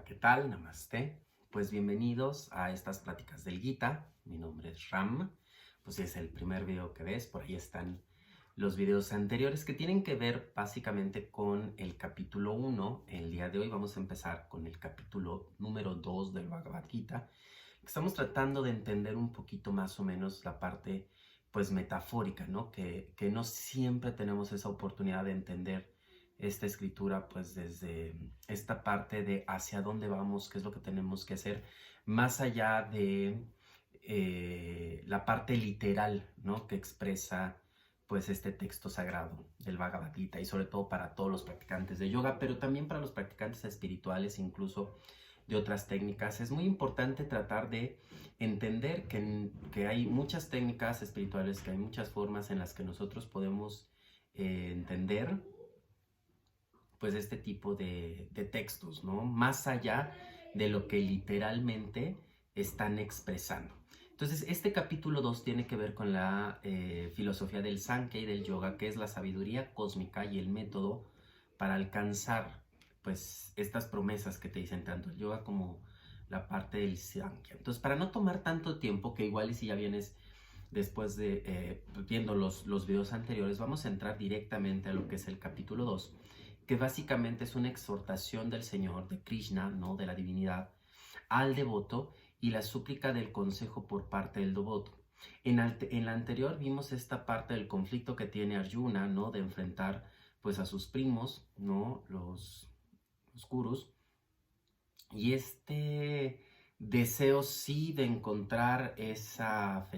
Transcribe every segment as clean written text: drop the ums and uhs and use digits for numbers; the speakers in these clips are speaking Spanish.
Hola, ¿qué tal? Namaste. Pues bienvenidos a estas pláticas del Gita. Mi nombre es Ram. Pues es el primer video que ves. Por ahí están los videos anteriores que tienen que ver básicamente con el capítulo 1. El día de hoy vamos a empezar con el capítulo número 2 del Bhagavad Gita. Estamos tratando de entender un poquito más o menos la parte pues metafórica, ¿no? Que no siempre tenemos esa oportunidad de entender esta escritura pues desde esta parte de hacia dónde vamos, qué es lo que tenemos que hacer, más allá de la parte literal, ¿no? Que expresa pues este texto sagrado del Bhagavad Gita y sobre todo para todos los practicantes de yoga, pero también para los practicantes espirituales, incluso de otras técnicas. Es muy importante tratar de entender que hay muchas técnicas espirituales, que hay muchas formas en las que nosotros podemos entender pues este tipo de textos, ¿no? Más allá de lo que literalmente están expresando. Entonces, este capítulo 2 tiene que ver con la filosofía del Sankhya y del yoga, que es la sabiduría cósmica y el método para alcanzar, pues, estas promesas que te dicen tanto el yoga como la parte del Sankhya. Entonces, para no tomar tanto tiempo, que igual y si ya vienes después de viendo los videos anteriores, vamos a entrar directamente a lo que es el capítulo 2, que básicamente es una exhortación del Señor, de Krishna, ¿no? De la divinidad, al devoto y la súplica del consejo por parte del devoto. En la anterior vimos esta parte del conflicto que tiene Arjuna, ¿no? De enfrentar pues a sus primos, ¿no? Los gurus. Y este deseo sí de encontrar esa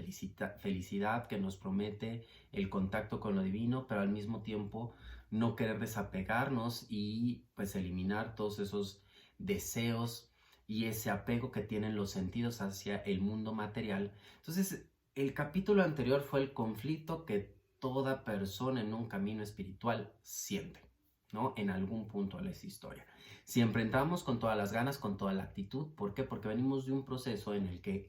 felicidad que nos promete el contacto con lo divino, pero al mismo tiempo no querer desapegarnos y pues eliminar todos esos deseos y ese apego que tienen los sentidos hacia el mundo material. Entonces, el capítulo anterior fue el conflicto que toda persona en un camino espiritual siente, ¿no? En algún punto de la historia. Si enfrentamos con todas las ganas, con toda la actitud, ¿por qué? Porque venimos de un proceso en el que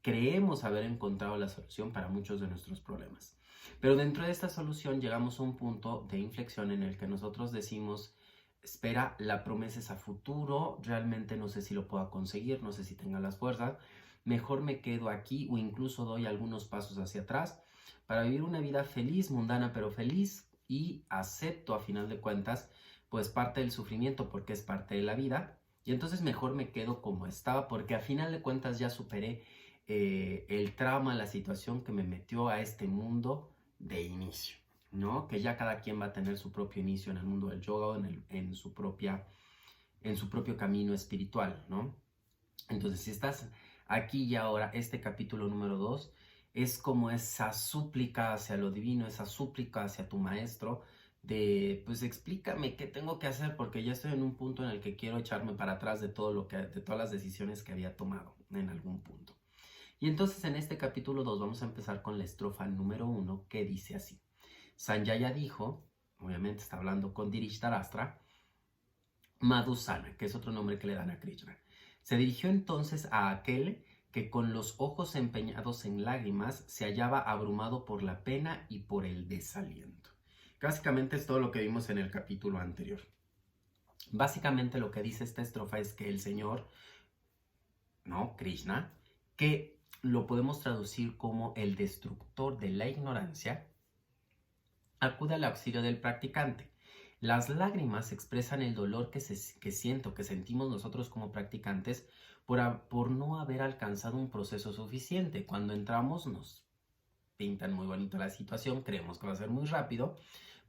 creemos haber encontrado la solución para muchos de nuestros problemas. Pero dentro de esta solución llegamos a un punto de inflexión en el que nosotros decimos, espera, la promesa es a futuro, realmente no sé si lo pueda conseguir, no sé si tenga las fuerzas, mejor me quedo aquí o incluso doy algunos pasos hacia atrás para vivir una vida feliz, mundana pero feliz, y acepto a final de cuentas pues parte del sufrimiento porque es parte de la vida, y entonces mejor me quedo como estaba porque a final de cuentas ya superé el trauma, la situación que me metió a este mundo de inicio, ¿no? Que ya cada quien va a tener su propio inicio en el mundo del yoga o en su propio camino espiritual, ¿no? Entonces, si estás aquí y ahora, este capítulo número 2 es como esa súplica hacia lo divino, esa súplica hacia tu maestro de, pues explícame qué tengo que hacer porque ya estoy en un punto en el que quiero echarme para atrás de de todas las decisiones que había tomado en algún punto. Y entonces en este capítulo 2 vamos a empezar con la estrofa número 1 que dice así. Sanjaya dijo, obviamente está hablando con Dhritarashtra, Madhusana, que es otro nombre que le dan a Krishna. Se dirigió entonces a aquel que con los ojos empeñados en lágrimas se hallaba abrumado por la pena y por el desaliento. Básicamente es todo lo que vimos en el capítulo anterior. Básicamente lo que dice esta estrofa es que el Señor, ¿no? Krishna, que lo podemos traducir como el destructor de la ignorancia, acude al auxilio del practicante. Las lágrimas expresan el dolor que sentimos nosotros como practicantes por no haber alcanzado un proceso suficiente. Cuando entramos nos pintan muy bonito la situación, creemos que va a ser muy rápido,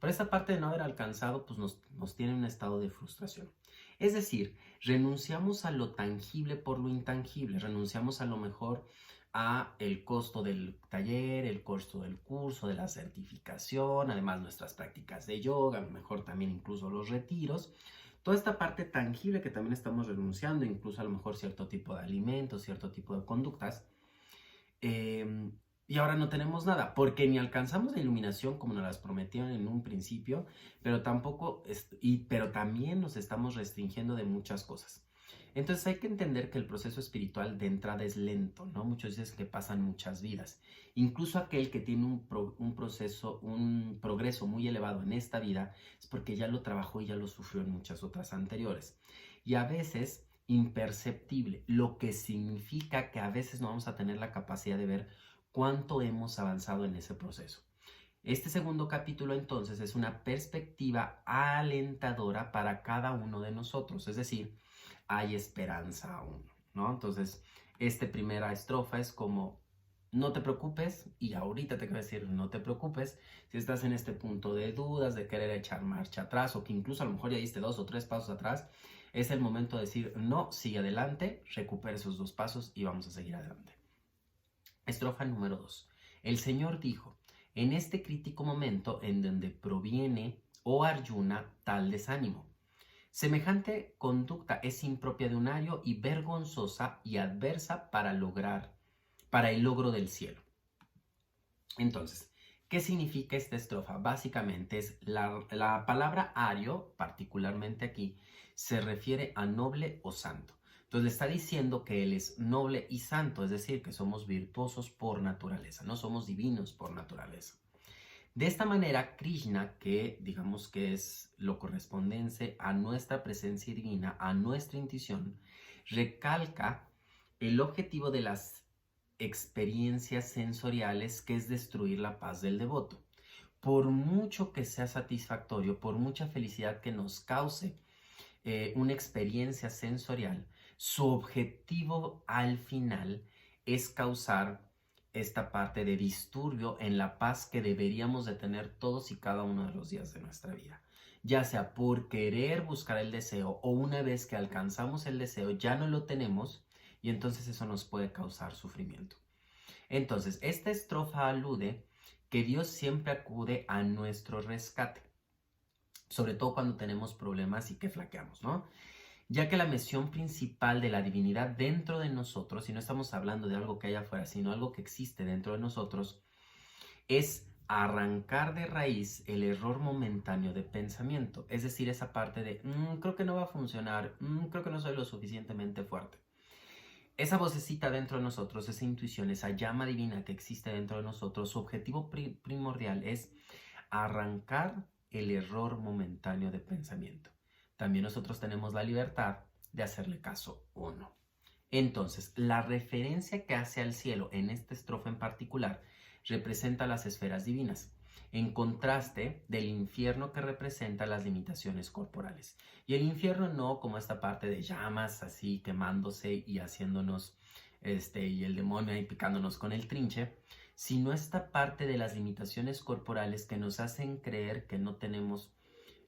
pero esta parte de no haber alcanzado pues nos tiene en un estado de frustración. Es decir, renunciamos a lo tangible por lo intangible, renunciamos a lo mejor a el costo del taller, el costo del curso, de la certificación, además nuestras prácticas de yoga, a lo mejor también incluso los retiros, toda esta parte tangible que también estamos renunciando, incluso a lo mejor cierto tipo de alimentos, cierto tipo de conductas, y ahora no tenemos nada, porque ni alcanzamos la iluminación como nos las prometieron en un principio, pero pero también nos estamos restringiendo de muchas cosas. Entonces hay que entender que el proceso espiritual de entrada es lento, ¿no? Muchos dicen que pasan muchas vidas. Incluso aquel que tiene un progreso muy elevado en esta vida es porque ya lo trabajó y ya lo sufrió en muchas otras anteriores. Y a veces imperceptible, lo que significa que a veces no vamos a tener la capacidad de ver cuánto hemos avanzado en ese proceso. Este segundo capítulo entonces es una perspectiva alentadora para cada uno de nosotros, es decir, hay esperanza aún, ¿no? Entonces, esta primera estrofa es como, no te preocupes, y ahorita te quiero decir, no te preocupes, si estás en este punto de dudas, de querer echar marcha atrás, o que incluso a lo mejor ya diste 2 o 3 pasos atrás, es el momento de decir, no, sigue adelante, recupera esos 2 pasos y vamos a seguir adelante. Estrofa número 2. El Señor dijo, en este crítico momento en donde proviene, oh Arjuna, tal desánimo. Semejante conducta es impropia de un ario y vergonzosa y adversa para el logro del cielo. Entonces, ¿qué significa esta estrofa? Básicamente es la palabra ario, particularmente aquí, se refiere a noble o santo. Entonces le está diciendo que él es noble y santo, es decir, que somos virtuosos por naturaleza, no somos divinos por naturaleza. De esta manera, Krishna, que digamos que es lo correspondiente a nuestra presencia divina, a nuestra intuición, recalca el objetivo de las experiencias sensoriales, que es destruir la paz del devoto. Por mucho que sea satisfactorio, por mucha felicidad que nos cause una experiencia sensorial, su objetivo al final es causar esta parte de disturbio en la paz que deberíamos de tener todos y cada uno de los días de nuestra vida. Ya sea por querer buscar el deseo o una vez que alcanzamos el deseo ya no lo tenemos y entonces eso nos puede causar sufrimiento. Entonces, esta estrofa alude que Dios siempre acude a nuestro rescate, sobre todo cuando tenemos problemas y que flaqueamos, ¿no? Ya que la misión principal de la divinidad dentro de nosotros, y no estamos hablando de algo que hay afuera, sino algo que existe dentro de nosotros, es arrancar de raíz el error momentáneo de pensamiento. Es decir, esa parte de, creo que no va a funcionar, creo que no soy lo suficientemente fuerte. Esa vocecita dentro de nosotros, esa intuición, esa llama divina que existe dentro de nosotros, su objetivo primordial es arrancar el error momentáneo de pensamiento. También nosotros tenemos la libertad de hacerle caso o no. Entonces, la referencia que hace al cielo en esta estrofa en particular representa las esferas divinas, en contraste del infierno que representa las limitaciones corporales. Y el infierno no como esta parte de llamas así quemándose y haciéndonos, y el demonio ahí picándonos con el trinche, sino esta parte de las limitaciones corporales que nos hacen creer que no tenemos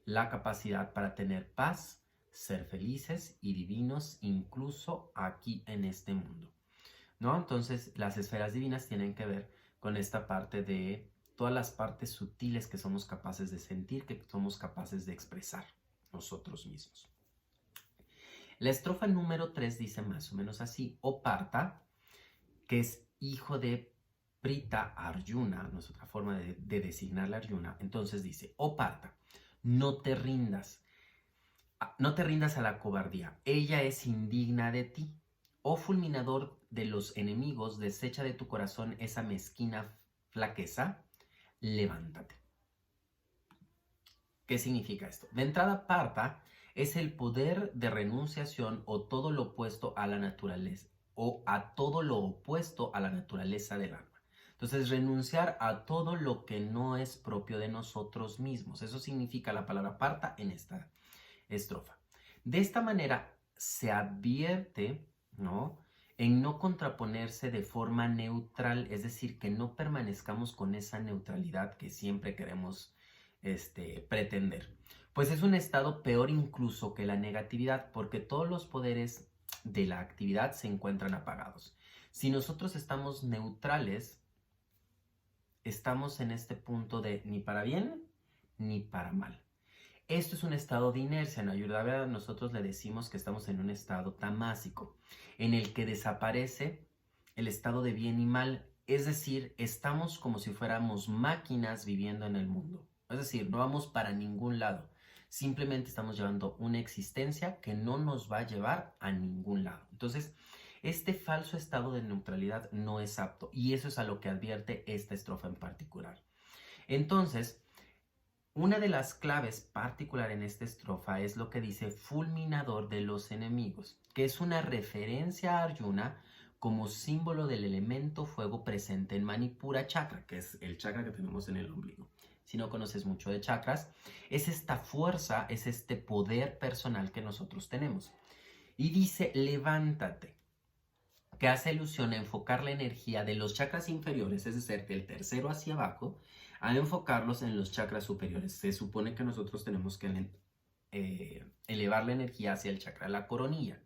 la capacidad para tener paz, ser felices y divinos incluso aquí en este mundo, ¿no? Entonces las esferas divinas tienen que ver con esta parte de todas las partes sutiles que somos capaces de sentir, que somos capaces de expresar nosotros mismos. La estrofa número 3 dice más o menos así: O Partha, que es hijo de Prita Arjuna, no es otra forma de designarle a Arjuna, entonces dice: O Partha, no te rindas a la cobardía, ella es indigna de ti. Oh fulminador de los enemigos, desecha de tu corazón esa mezquina flaqueza, levántate. ¿Qué significa esto? De entrada, Partha es el poder de renunciación o todo lo opuesto a la naturaleza, o a todo lo opuesto a la naturaleza del alma. Entonces, renunciar a todo lo que no es propio de nosotros mismos. Eso significa la palabra Partha en esta estrofa. De esta manera se advierte, ¿no?, en no contraponerse de forma neutral, es decir, que no permanezcamos con esa neutralidad que siempre queremos pretender. Pues es un estado peor incluso que la negatividad, porque todos los poderes de la actividad se encuentran apagados. Si nosotros estamos neutrales, estamos en este punto de ni para bien ni para mal. Esto es un estado de inercia. En Ayurveda nosotros le decimos que estamos en un estado tamásico, en el que desaparece el estado de bien y mal. Es decir, estamos como si fuéramos máquinas viviendo en el mundo. Es decir, no vamos para ningún lado. Simplemente estamos llevando una existencia que no nos va a llevar a ningún lado. Entonces, este falso estado de neutralidad no es apto. Y eso es a lo que advierte esta estrofa en particular. Entonces, una de las claves particular en esta estrofa es lo que dice fulminador de los enemigos. que es una referencia a Arjuna como símbolo del elemento fuego presente en Manipura Chakra, que es el chakra que tenemos en el ombligo. Si no conoces mucho de chakras, es esta fuerza, es este poder personal que nosotros tenemos. Y dice, levántate, que hace alusión a enfocar la energía de los chakras inferiores, es decir, del tercero hacia abajo, a enfocarlos en los chakras superiores. Se supone que nosotros tenemos que elevar la energía hacia el chakra de la coronilla.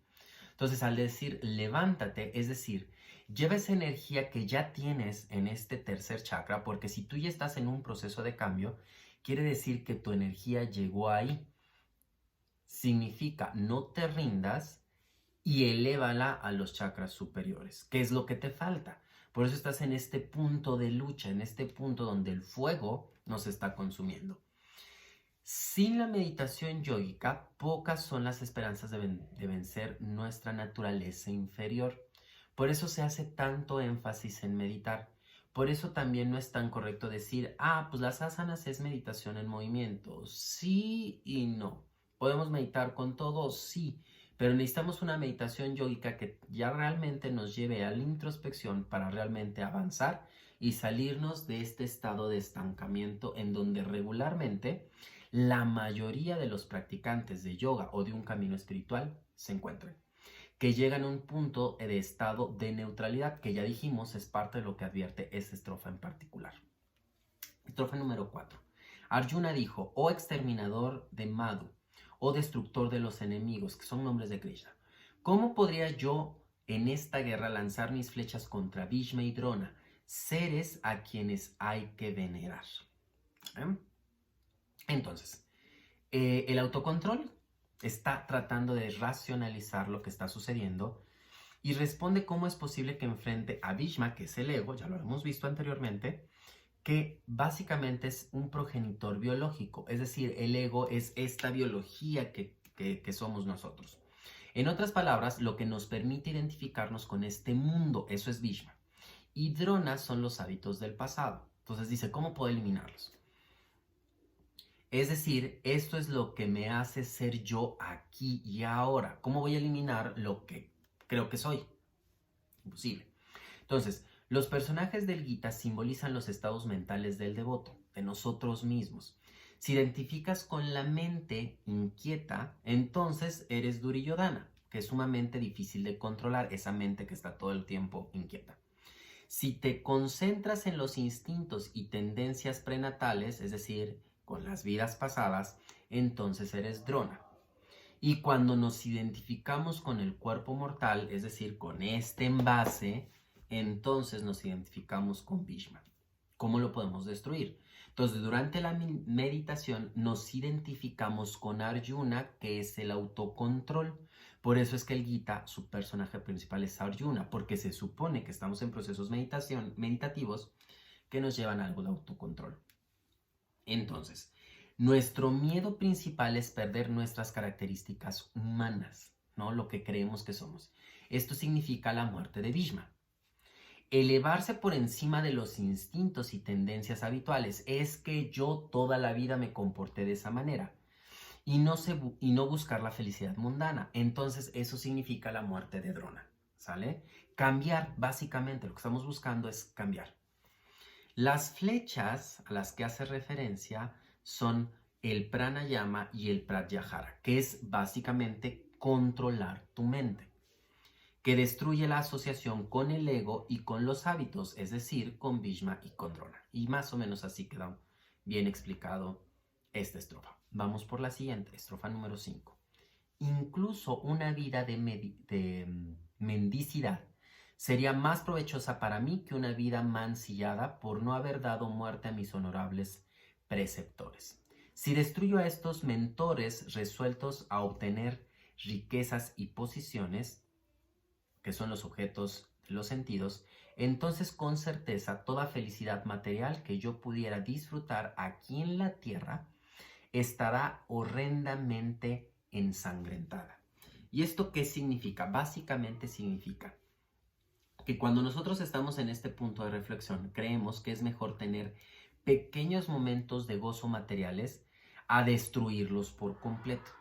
Entonces, al decir levántate, es decir, lleva esa energía que ya tienes en este tercer chakra, porque si tú ya estás en un proceso de cambio, quiere decir que tu energía llegó ahí. Significa, no te rindas y elévala a los chakras superiores. ¿Qué es lo que te falta? Por eso estás en este punto de lucha, en este punto donde el fuego nos está consumiendo. Sin la meditación yógica, pocas son las esperanzas de vencer nuestra naturaleza inferior. Por eso se hace tanto énfasis en meditar. Por eso también no es tan correcto decir, pues las asanas es meditación en movimiento. Sí y no. ¿Podemos meditar con todo? Sí. Pero necesitamos una meditación yógica que ya realmente nos lleve a la introspección para realmente avanzar y salirnos de este estado de estancamiento en donde regularmente la mayoría de los practicantes de yoga o de un camino espiritual se encuentran, que llegan a un punto de estado de neutralidad, que ya dijimos es parte de lo que advierte esta estrofa en particular. Estrofa número 4. Arjuna dijo, oh exterminador de Madhu, oh destructor de los enemigos, que son nombres de Krishna, ¿cómo podría yo en esta guerra lanzar mis flechas contra Bhishma y Drona, seres a quienes hay que venerar? Entonces, el autocontrol está tratando de racionalizar lo que está sucediendo y responde cómo es posible que enfrente a Bhishma, que es el ego, ya lo hemos visto anteriormente, que básicamente es un progenitor biológico, es decir, el ego es esta biología que somos nosotros. En otras palabras, lo que nos permite identificarnos con este mundo, eso es Bhishma. Y Drona son los hábitos del pasado. Entonces dice, ¿cómo puedo eliminarlos? Es decir, esto es lo que me hace ser yo aquí y ahora. ¿Cómo voy a eliminar lo que creo que soy? Imposible. Entonces, los personajes del Gita simbolizan los estados mentales del devoto, de nosotros mismos. Si identificas con la mente inquieta, entonces eres Duryodhana, que es sumamente difícil de controlar, esa mente que está todo el tiempo inquieta. Si te concentras en los instintos y tendencias prenatales, es decir, con las vidas pasadas, entonces eres Drona. Y cuando nos identificamos con el cuerpo mortal, es decir, con este envase, entonces nos identificamos con Bhishma. ¿Cómo lo podemos destruir? Entonces, durante la meditación nos identificamos con Arjuna, que es el autocontrol. Por eso es que el Gita, su personaje principal es Arjuna, porque se supone que estamos en procesos meditativos que nos llevan a algo de autocontrol. Entonces, nuestro miedo principal es perder nuestras características humanas, ¿no? Lo que creemos que somos. Esto significa la muerte de Bhishma. Elevarse por encima de los instintos y tendencias habituales es que yo toda la vida me comporté de esa manera y no buscar la felicidad mundana. Entonces eso significa la muerte de Drona, ¿sale? Cambiar, básicamente lo que estamos buscando es cambiar. Las flechas a las que hace referencia son el pranayama y el pratyahara, que es básicamente controlar tu mente, que destruye la asociación con el ego y con los hábitos, es decir, con Bhishma y con Drona. Y más o menos así queda bien explicado esta estrofa. Vamos por la siguiente, estrofa número 5. Incluso una vida de mendicidad sería más provechosa para mí que una vida mancillada por no haber dado muerte a mis honorables preceptores. Si destruyo a estos mentores resueltos a obtener riquezas y posiciones, que son los objetos de los sentidos, entonces con certeza toda felicidad material que yo pudiera disfrutar aquí en la tierra estará horrendamente ensangrentada. ¿Y esto qué significa? Básicamente significa que cuando nosotros estamos en este punto de reflexión, creemos que es mejor tener pequeños momentos de gozo materiales a destruirlos por completo.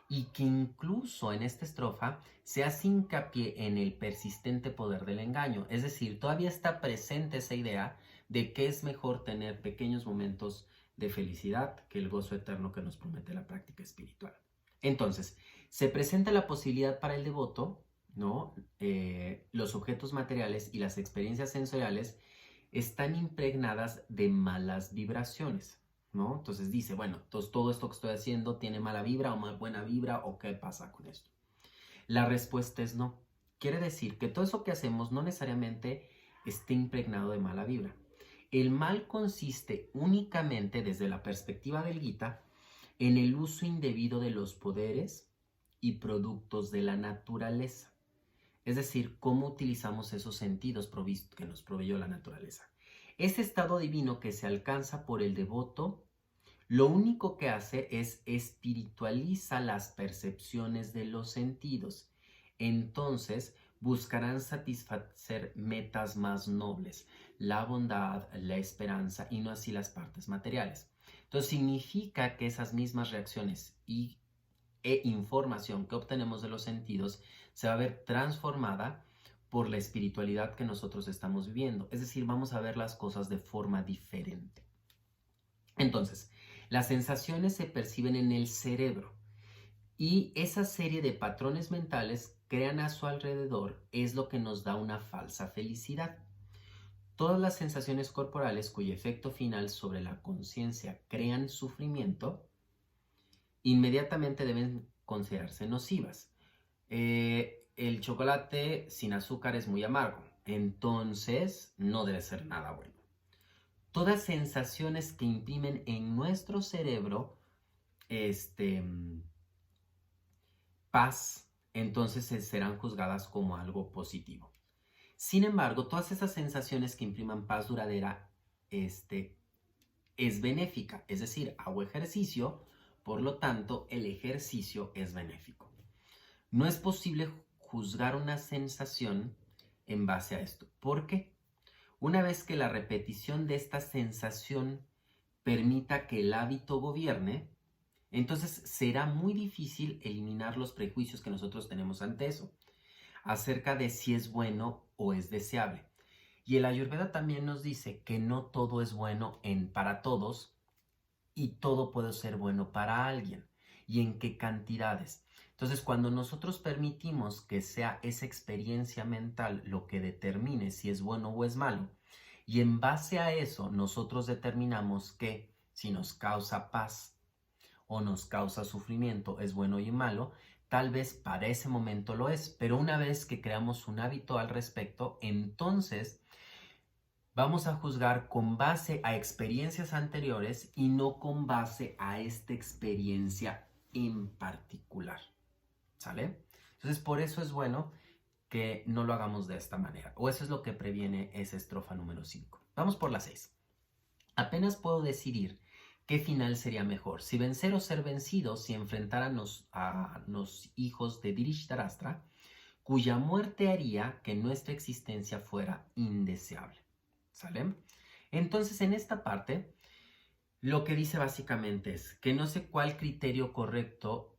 y que incluso en esta estrofa se hace hincapié en el persistente poder del engaño. Es decir, todavía está presente esa idea de que es mejor tener pequeños momentos de felicidad que el gozo eterno que nos promete la práctica espiritual. Entonces, se presenta la posibilidad para el devoto, ¿no? Los objetos materiales y las experiencias sensoriales están impregnadas de malas vibraciones, ¿no? Entonces dice, bueno, entonces todo esto que estoy haciendo tiene mala vibra o más buena vibra, o qué pasa con esto. La respuesta es no. Quiere decir que todo eso que hacemos no necesariamente esté impregnado de mala vibra. El mal consiste únicamente, desde la perspectiva del Gita, en el uso indebido de los poderes y productos de la naturaleza. Es decir, cómo utilizamos esos sentidos que nos proveyó la naturaleza. Ese estado divino que se alcanza por el devoto, lo único que hace es espiritualiza las percepciones de los sentidos. Entonces, buscarán satisfacer metas más nobles, la bondad, la esperanza y no así las partes materiales. Entonces, significa que esas mismas reacciones e información que obtenemos de los sentidos se va a ver transformada por la espiritualidad que nosotros estamos viviendo. Es decir, vamos a ver las cosas de forma diferente. Entonces, las sensaciones se perciben en el cerebro y esa serie de patrones mentales crean a su alrededor es lo que nos da una falsa felicidad. Todas las sensaciones corporales cuyo efecto final sobre la conciencia crean sufrimiento inmediatamente deben considerarse nocivas. El chocolate sin azúcar es muy amargo, entonces no debe ser nada bueno. Todas sensaciones que imprimen en nuestro cerebro paz, entonces serán juzgadas como algo positivo. Sin embargo, todas esas sensaciones que impriman paz duradera es benéfica, es decir, hago ejercicio, por lo tanto, el ejercicio es benéfico. No es posible juzgar una sensación en base a esto. ¿Por qué? Una vez que la repetición de esta sensación permita que el hábito gobierne, entonces será muy difícil eliminar los prejuicios que nosotros tenemos ante eso, acerca de si es bueno o es deseable. Y el Ayurveda también nos dice que no todo es bueno para todos y todo puede ser bueno para alguien. ¿Y en qué cantidades? Entonces, cuando nosotros permitimos que sea esa experiencia mental lo que determine si es bueno o es malo, y en base a eso nosotros determinamos que si nos causa paz o nos causa sufrimiento es bueno y malo, tal vez para ese momento lo es, pero una vez que creamos un hábito al respecto, entonces vamos a juzgar con base a experiencias anteriores y no con base a esta experiencia en particular. ¿Sale? Entonces, por eso es bueno que no lo hagamos de esta manera. O eso es lo que previene esa estrofa número 5. Vamos por la 6. Apenas puedo decidir qué final sería mejor, si vencer o ser vencido, si enfrentar a los hijos de Dhritarashtra, cuya muerte haría que nuestra existencia fuera indeseable. ¿Sale? Entonces, en esta parte, lo que dice básicamente es que no sé cuál criterio correcto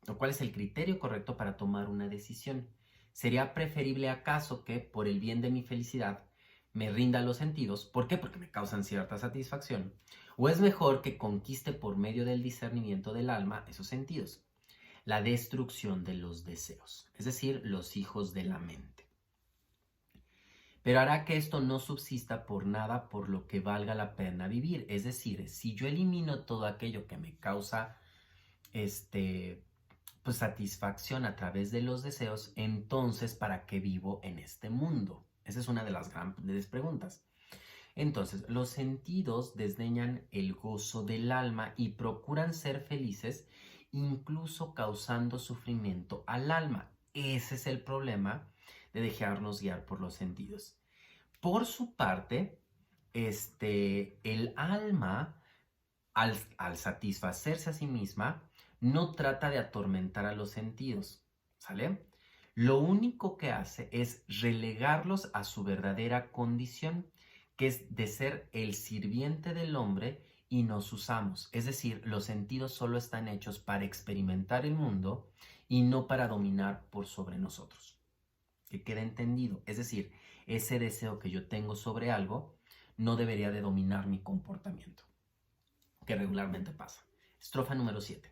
o cuál es el criterio correcto para tomar una decisión. ¿Sería preferible acaso que, por el bien de mi felicidad, me rinda los sentidos? ¿Por qué? Porque me causan cierta satisfacción. ¿O es mejor que conquiste por medio del discernimiento del alma esos sentidos? La destrucción de los deseos, es decir, los hijos de la mente. Pero hará que esto no subsista por nada por lo que valga la pena vivir. Es decir, si yo elimino todo aquello que me causa pues satisfacción a través de los deseos, entonces ¿para qué vivo en este mundo? Esa es una de las grandes preguntas. Entonces, los sentidos desdeñan el gozo del alma y procuran ser felices, incluso causando sufrimiento al alma. Ese es el problema de dejarnos guiar por los sentidos. Por su parte, el alma, al satisfacerse a sí misma, no trata de atormentar a los sentidos, ¿sale? Lo único que hace es relegarlos a su verdadera condición, que es de ser el sirviente del hombre y nos usamos. Es decir, los sentidos solo están hechos para experimentar el mundo y no para dominar por sobre nosotros. Que quede entendido. Es decir, ese deseo que yo tengo sobre algo no debería de dominar mi comportamiento, que regularmente pasa. Estrofa número 7.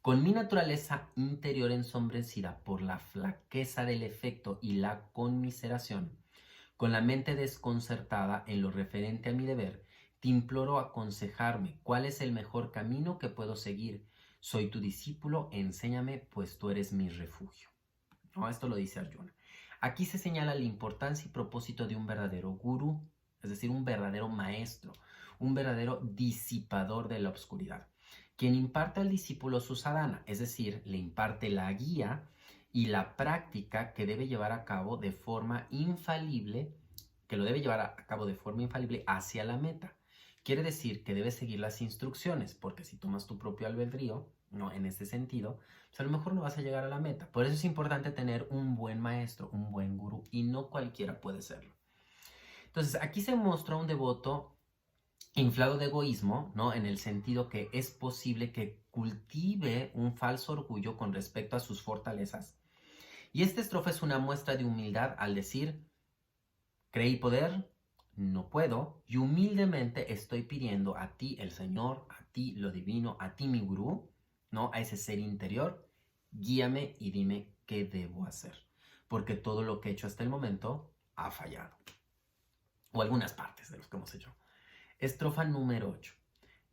Con mi naturaleza interior ensombrecida por la flaqueza del efecto y la conmiseración, con la mente desconcertada en lo referente a mi deber, te imploro aconsejarme cuál es el mejor camino que puedo seguir. Soy tu discípulo, enséñame, pues tú eres mi refugio. ¿No? Esto lo dice Arjuna. Aquí se señala la importancia y propósito de un verdadero gurú, es decir, un verdadero maestro, un verdadero disipador de la oscuridad, quien imparte al discípulo su sadhana, es decir, le imparte la guía y la práctica que debe llevar a cabo de forma infalible, hacia la meta. Quiere decir que debes seguir las instrucciones, porque si tomas tu propio albedrío, no en este sentido, pues a lo mejor no vas a llegar a la meta. Por eso es importante tener un buen maestro, un buen gurú, y no cualquiera puede serlo. Entonces, aquí se muestra un devoto inflado de egoísmo, ¿no? En el sentido que es posible que cultive un falso orgullo con respecto a sus fortalezas. Y esta estrofa es una muestra de humildad al decir, creí poder, no puedo, y humildemente estoy pidiendo a ti, el Señor, a ti, lo divino, a ti, mi gurú, ¿no? A ese ser interior, guíame y dime qué debo hacer. Porque todo lo que he hecho hasta el momento ha fallado. O algunas partes de los que hemos hecho. Estrofa número 8.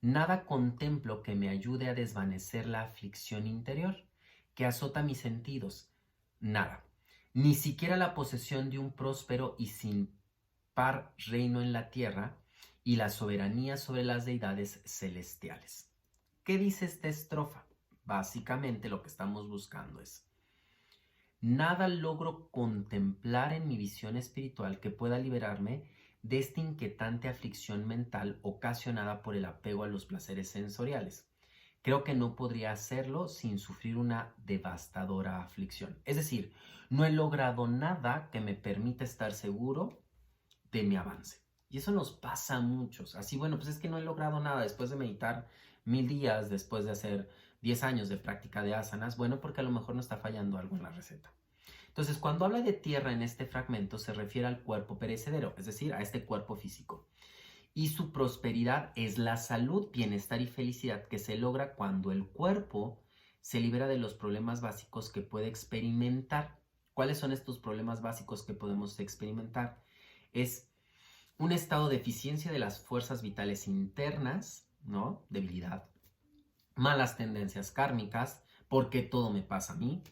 Nada contemplo que me ayude a desvanecer la aflicción interior que azota mis sentidos. Nada. Ni siquiera la posesión de un próspero y sin par reino en la tierra y la soberanía sobre las deidades celestiales. ¿Qué dice esta estrofa? Básicamente lo que estamos buscando es: nada logro contemplar en mi visión espiritual que pueda liberarme de esta inquietante aflicción mental ocasionada por el apego a los placeres sensoriales. Creo que no podría hacerlo sin sufrir una devastadora aflicción. Es decir, no he logrado nada que me permita estar seguro de mi avance. Y eso nos pasa a muchos. Así, bueno, pues es que no he logrado nada después de meditar 1000 días, después de hacer 10 años de práctica de asanas. Bueno, porque a lo mejor no está fallando algo en la receta. Entonces, cuando habla de tierra en este fragmento, se refiere al cuerpo perecedero, es decir, a este cuerpo físico. Y su prosperidad es la salud, bienestar y felicidad que se logra cuando el cuerpo se libera de los problemas básicos que puede experimentar. ¿Cuáles son estos problemas básicos que podemos experimentar? Es un estado de eficiencia de las fuerzas vitales internas, ¿no? Debilidad, malas tendencias kármicas, porque todo me pasa a mí,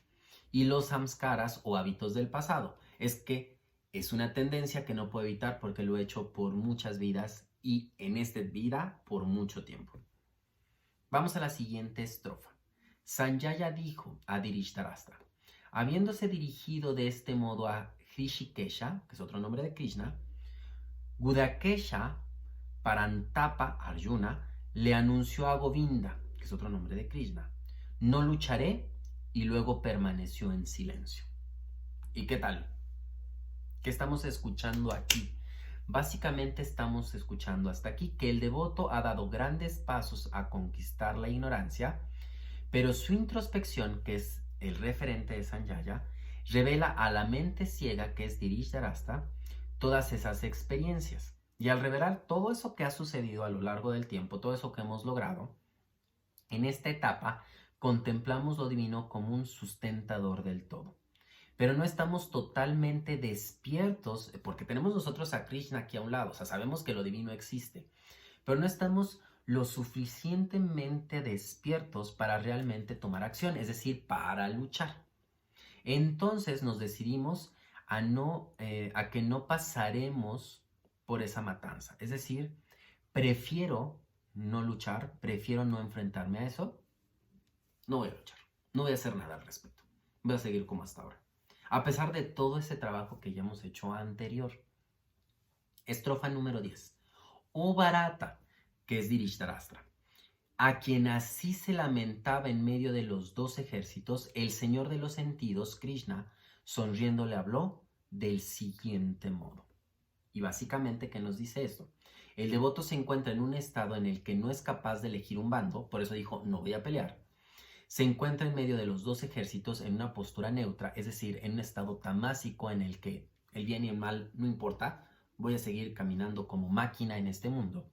y los samskaras o hábitos del pasado. Es que es una tendencia que no puedo evitar porque lo he hecho por muchas vidas y en esta vida por mucho tiempo. Vamos a la siguiente estrofa. Sanjaya dijo a Dirishtarashtra, habiéndose dirigido de este modo a Hrishikesha, que es otro nombre de Krishna, Gudakesha Parantapa Arjuna le anunció a Govinda, que es otro nombre de Krishna, no lucharé, y luego permaneció en silencio. ¿Y qué tal? ¿Qué estamos escuchando aquí? Básicamente estamos escuchando hasta aquí que el devoto ha dado grandes pasos a conquistar la ignorancia, pero su introspección, que es el referente de Sanjaya, revela a la mente ciega, que es Dirishtarashtra, todas esas experiencias. Y al revelar todo eso que ha sucedido a lo largo del tiempo, todo eso que hemos logrado, en esta etapa contemplamos lo divino como un sustentador del todo. Pero no estamos totalmente despiertos, porque tenemos nosotros a Krishna aquí a un lado, o sea, sabemos que lo divino existe, pero no estamos lo suficientemente despiertos para realmente tomar acción, es decir, para luchar. Entonces nos decidimos a que no pasaremos por esa matanza, es decir, prefiero no luchar, prefiero no enfrentarme a eso, no voy a luchar, no voy a hacer nada al respecto, voy a seguir como hasta ahora. A pesar de todo ese trabajo que ya hemos hecho anterior. Estrofa número 10. Oh Bharata, que es Dirishtarashtra, a quien así se lamentaba en medio de los dos ejércitos, el señor de los sentidos, Krishna, sonriendo le habló del siguiente modo. Y básicamente, ¿qué nos dice esto? El devoto se encuentra en un estado en el que no es capaz de elegir un bando, por eso dijo, no voy a pelear. Se encuentra en medio de los dos ejércitos en una postura neutra, es decir, en un estado tamásico en el que el bien y el mal no importa, voy a seguir caminando como máquina en este mundo.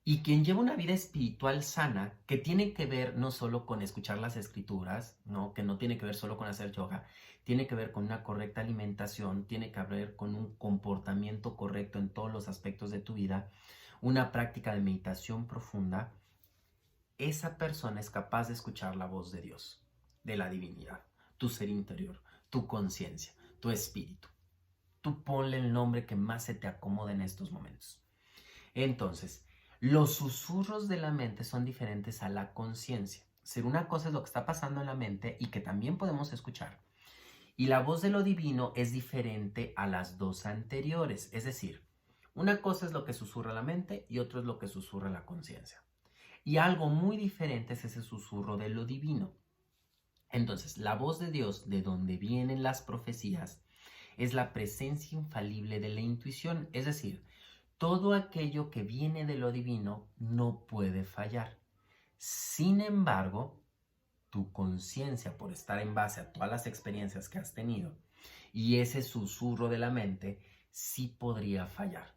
Y quien lleva una vida espiritual sana, que tiene que ver no solo con escuchar las escrituras, ¿no? Que no tiene que ver solo con hacer yoga, tiene que ver con una correcta alimentación, tiene que ver con un comportamiento correcto en todos los aspectos de tu vida, una práctica de meditación profunda. Esa persona es capaz de escuchar la voz de Dios, de la divinidad, tu ser interior, tu conciencia, tu espíritu. Tú ponle el nombre que más se te acomoda en estos momentos. Entonces, los susurros de la mente son diferentes a la conciencia. Ser una cosa es lo que está pasando en la mente y que también podemos escuchar. Y la voz de lo divino es diferente a las dos anteriores. Es decir, una cosa es lo que susurra la mente y otra es lo que susurra la conciencia. Y algo muy diferente es ese susurro de lo divino. Entonces, la voz de Dios, de donde vienen las profecías, es la presencia infalible de la intuición. Es decir, todo aquello que viene de lo divino no puede fallar. Sin embargo, tu conciencia, por estar en base a todas las experiencias que has tenido, y ese susurro de la mente, sí podría fallar.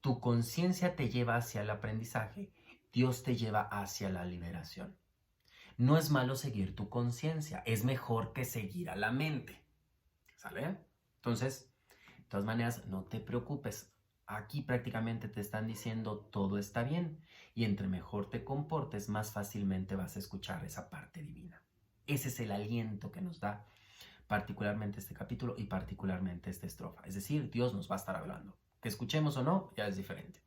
Tu conciencia te lleva hacia el aprendizaje, Dios te lleva hacia la liberación. No es malo seguir tu conciencia, es mejor que seguir a la mente. ¿Sale? Entonces, de todas maneras, no te preocupes. Aquí prácticamente te están diciendo todo está bien y entre mejor te comportes, más fácilmente vas a escuchar esa parte divina. Ese es el aliento que nos da particularmente este capítulo y particularmente esta estrofa. Es decir, Dios nos va a estar hablando. Que escuchemos o no, ya es diferente.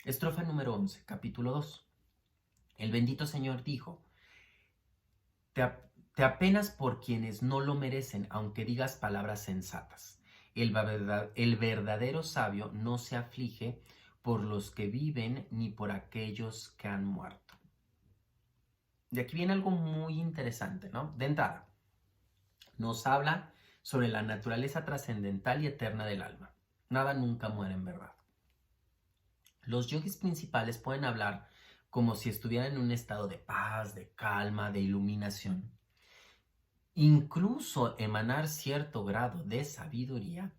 Estrofa número 11, capítulo 2. El bendito Señor dijo, te apenas por quienes no lo merecen, aunque digas palabras sensatas. El verdadero sabio no se aflige por los que viven ni por aquellos que han muerto. De aquí viene algo muy interesante, ¿no? De entrada, nos habla sobre la naturaleza trascendental y eterna del alma. Nada nunca muere en verdad. Los yogis principales pueden hablar como si estuvieran en un estado de paz, de calma, de iluminación. Incluso emanar cierto grado de sabiduría,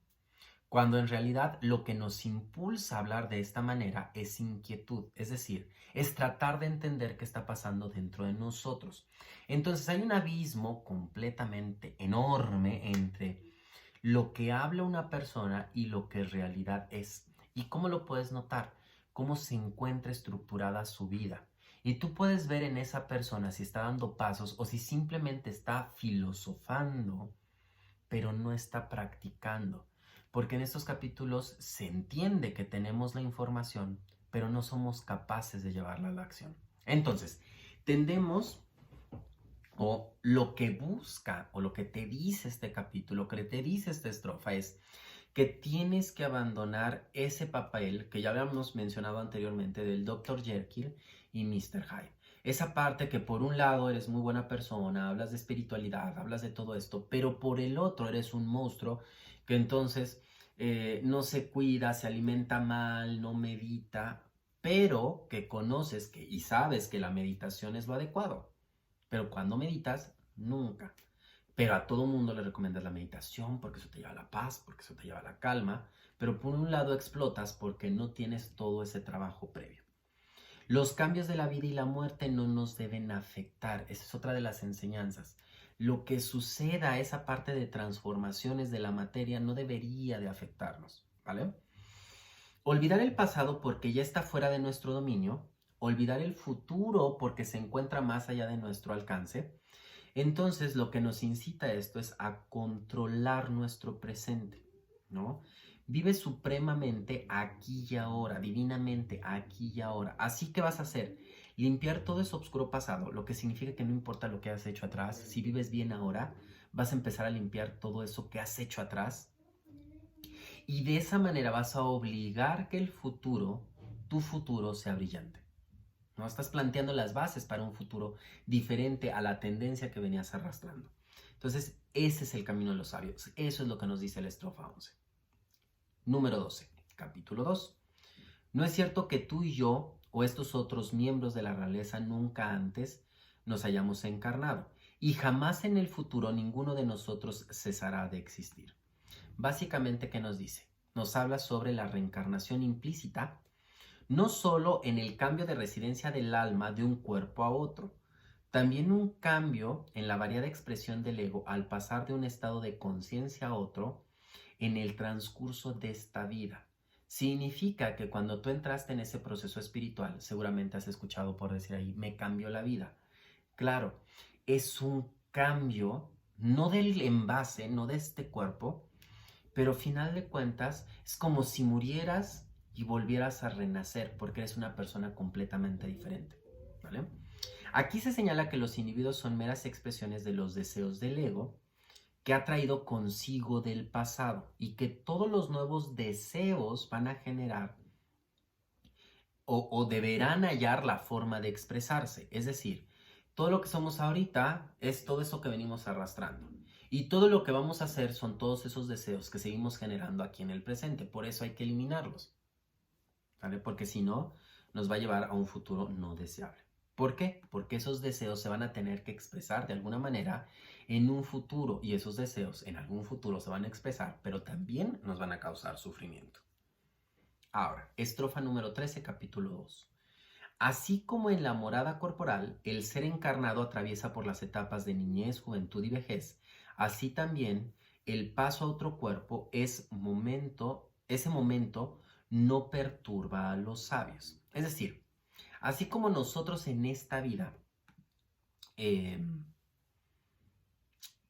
cuando en realidad lo que nos impulsa a hablar de esta manera es inquietud, es decir, es tratar de entender qué está pasando dentro de nosotros. Entonces hay un abismo completamente enorme entre lo que habla una persona y lo que en realidad es. ¿Y cómo lo puedes notar? Cómo se encuentra estructurada su vida. Y tú puedes ver en esa persona si está dando pasos o si simplemente está filosofando, pero no está practicando. Porque en estos capítulos se entiende que tenemos la información, pero no somos capaces de llevarla a la acción. Entonces, tendemos, o lo que busca, o lo que te dice este capítulo, lo que te dice esta estrofa es que tienes que abandonar ese papel que ya habíamos mencionado anteriormente del Dr. Jekyll y Mr. Hyde. Esa parte que por un lado eres muy buena persona, hablas de espiritualidad, hablas de todo esto, pero por el otro eres un monstruo que entonces no se cuida, se alimenta mal, no medita, pero que conoces que, y sabes que la meditación es lo adecuado. Pero cuando meditas, nunca. Pero a todo mundo le recomiendas la meditación porque eso te lleva a la paz, porque eso te lleva a la calma. Pero por un lado explotas porque no tienes todo ese trabajo previo. Los cambios de la vida y la muerte no nos deben afectar. Esa es otra de las enseñanzas. Lo que suceda, esa parte de transformaciones de la materia, no debería de afectarnos, ¿vale? Olvidar el pasado porque ya está fuera de nuestro dominio. Olvidar el futuro porque se encuentra más allá de nuestro alcance. Entonces, lo que nos incita a esto es a controlar nuestro presente, ¿no? Vive supremamente aquí y ahora, divinamente aquí y ahora. Así que vas a hacer, limpiar todo ese oscuro pasado, lo que significa que no importa lo que has hecho atrás, si vives bien ahora, vas a empezar a limpiar todo eso que has hecho atrás. Y de esa manera vas a obligar que el futuro, tu futuro, sea brillante. ¿No? Estás planteando las bases para un futuro diferente a la tendencia que venías arrastrando. Entonces, ese es el camino de los sabios. Eso es lo que nos dice la estrofa 11. Número 12, capítulo 2. No es cierto que tú y yo o estos otros miembros de la realeza nunca antes nos hayamos encarnado y jamás en el futuro ninguno de nosotros cesará de existir. Básicamente, ¿qué nos dice? Nos habla sobre la reencarnación implícita, no solo en el cambio de residencia del alma de un cuerpo a otro, también un cambio en la variada expresión del ego al pasar de un estado de conciencia a otro en el transcurso de esta vida. Significa que cuando tú entraste en ese proceso espiritual, seguramente has escuchado por decir ahí, me cambió la vida. Claro, es un cambio, no del envase, no de este cuerpo, pero final de cuentas es como si murieras y volvieras a renacer porque eres una persona completamente diferente, ¿vale? Aquí se señala que los individuos son meras expresiones de los deseos del ego que ha traído consigo del pasado y que todos los nuevos deseos van a generar o deberán hallar la forma de expresarse. Es decir, todo lo que somos ahorita es todo eso que venimos arrastrando. Y todo lo que vamos a hacer son todos esos deseos que seguimos generando aquí en el presente. Por eso hay que eliminarlos, ¿vale? Porque si no, nos va a llevar a un futuro no deseable. ¿Por qué? Porque esos deseos se van a tener que expresar de alguna manera en un futuro y esos deseos en algún futuro se van a expresar, pero también nos van a causar sufrimiento. Ahora, estrofa número 13, capítulo 2. Así como en la morada corporal, el ser encarnado atraviesa por las etapas de niñez, juventud y vejez, así también el paso a otro cuerpo ese momento no perturba a los sabios. Es decir, así como nosotros en esta vida,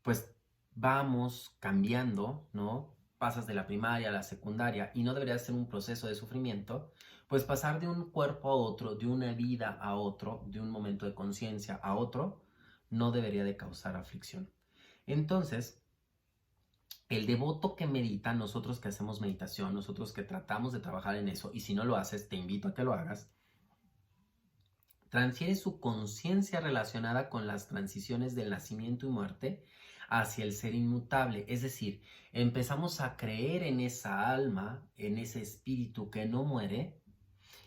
pues vamos cambiando, ¿no? Pasas de la primaria a la secundaria y no debería ser un proceso de sufrimiento, pues pasar de un cuerpo a otro, de una vida a otro, de un momento de conciencia a otro, no debería de causar aflicción. Entonces, el devoto que medita, nosotros que hacemos meditación, nosotros que tratamos de trabajar en eso, y si no lo haces, te invito a que lo hagas, transfiere su conciencia relacionada con las transiciones del nacimiento y muerte hacia el ser inmutable. Es decir, empezamos a creer en esa alma, en ese espíritu que no muere,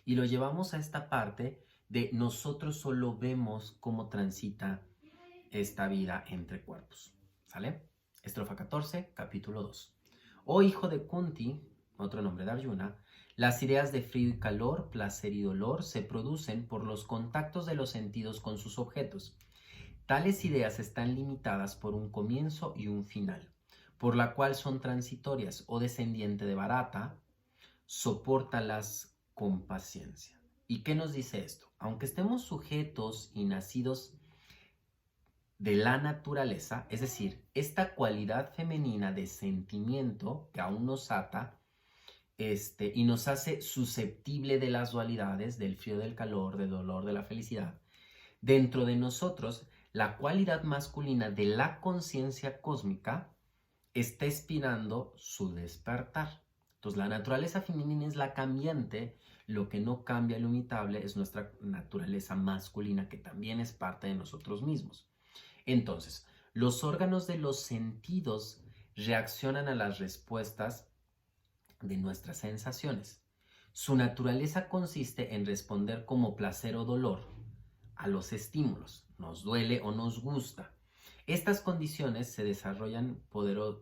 y lo llevamos a esta parte de nosotros solo vemos cómo transita esta vida entre cuerpos. ¿Sale? Estrofa 14, capítulo 2. Oh hijo de Kunti, otro nombre de Arjuna, las ideas de frío y calor, placer y dolor se producen por los contactos de los sentidos con sus objetos. Tales ideas están limitadas por un comienzo y un final, por la cual son transitorias. O descendiente de Bharata, sopórtalas con paciencia. ¿Y qué nos dice esto? Aunque estemos sujetos y nacidos de la naturaleza, es decir, esta cualidad femenina de sentimiento que aún nos ata, y nos hace susceptible de las dualidades, del frío, del calor, del dolor, de la felicidad. Dentro de nosotros, la cualidad masculina de la conciencia cósmica está inspirando su despertar. Entonces, la naturaleza femenina es la cambiante, lo que no cambia, lo imitable, es nuestra naturaleza masculina, que también es parte de nosotros mismos. Entonces, los órganos de los sentidos reaccionan a las respuestas de nuestras sensaciones. Su naturaleza consiste en responder como placer o dolor a los estímulos, nos duele o nos gusta. Estas condiciones se desarrollan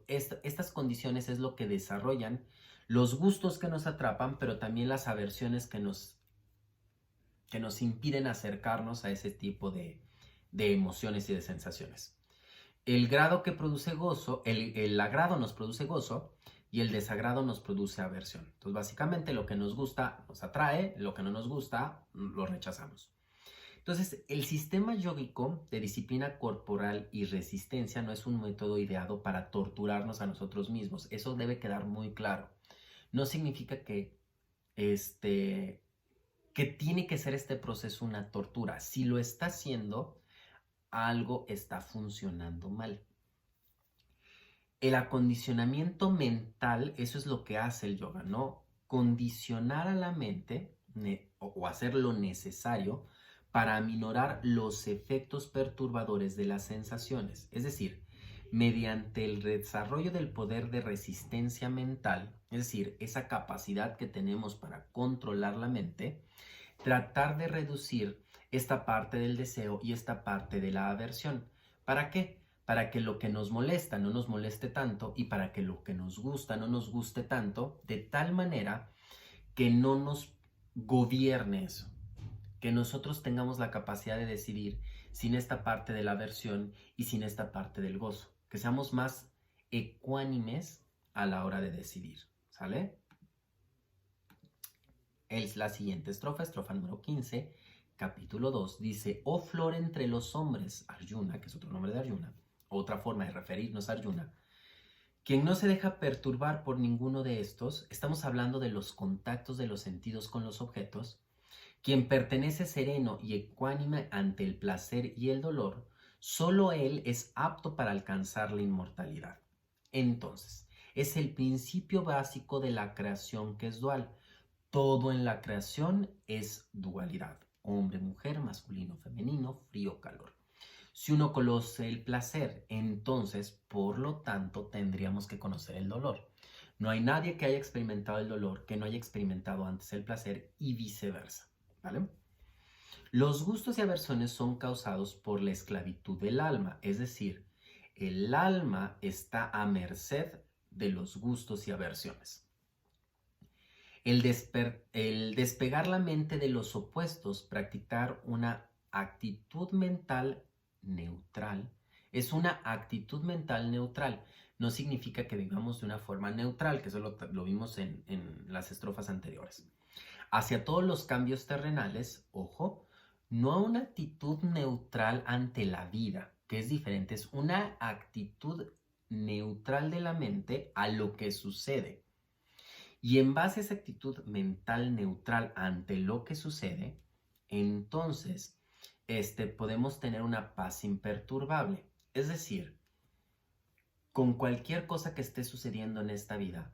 estas condiciones es lo que desarrollan los gustos que nos atrapan, pero también las aversiones que nos impiden acercarnos a ese tipo de emociones y de sensaciones. El grado que produce gozo, el agrado nos produce gozo y el desagrado nos produce aversión. Entonces, básicamente lo que nos gusta nos atrae, lo que no nos gusta lo rechazamos. Entonces, el sistema yógico de disciplina corporal y resistencia no es un método ideado para torturarnos a nosotros mismos. Eso debe quedar muy claro. No significa que tiene que ser este proceso una tortura. Si lo está haciendo, algo está funcionando mal. El acondicionamiento mental, eso es lo que hace el yoga, ¿no? Condicionar a la mente o hacer lo necesario para aminorar los efectos perturbadores de las sensaciones. Es decir, mediante el desarrollo del poder de resistencia mental, es decir, esa capacidad que tenemos para controlar la mente, tratar de reducir esta parte del deseo y esta parte de la aversión. ¿Para qué? Para que lo que nos molesta no nos moleste tanto y para que lo que nos gusta no nos guste tanto, de tal manera que no nos gobierne eso, que nosotros tengamos la capacidad de decidir sin esta parte de la aversión y sin esta parte del gozo, que seamos más ecuánimes a la hora de decidir, ¿sale? Es la siguiente estrofa número 15, capítulo 2, dice: oh flor entre los hombres, Arjuna, que es otro nombre de Arjuna, otra forma de referirnos a Arjuna, quien no se deja perturbar por ninguno de estos, estamos hablando de los contactos de los sentidos con los objetos, quien pertenece sereno y ecuánime ante el placer y el dolor, solo él es apto para alcanzar la inmortalidad. Entonces, es el principio básico de la creación que es dual. Todo en la creación es dualidad. Hombre, mujer, masculino, femenino, frío, calor. Si uno conoce el placer, entonces, por lo tanto, tendríamos que conocer el dolor. No hay nadie que haya experimentado el dolor que no haya experimentado antes el placer y viceversa, ¿vale? Los gustos y aversiones son causados por la esclavitud del alma, es decir, el alma está a merced de los gustos y aversiones. El despegar la mente de los opuestos, practicar una actitud mental neutral, es una actitud mental neutral. No significa que vivamos de una forma neutral, que eso lo vimos en las estrofas anteriores. Hacia todos los cambios terrenales, ojo, no una actitud neutral ante la vida, que es diferente, es una actitud neutral de la mente a lo que sucede. Y en base a esa actitud mental neutral ante lo que sucede, entonces podemos tener una paz imperturbable. Es decir, con cualquier cosa que esté sucediendo en esta vida,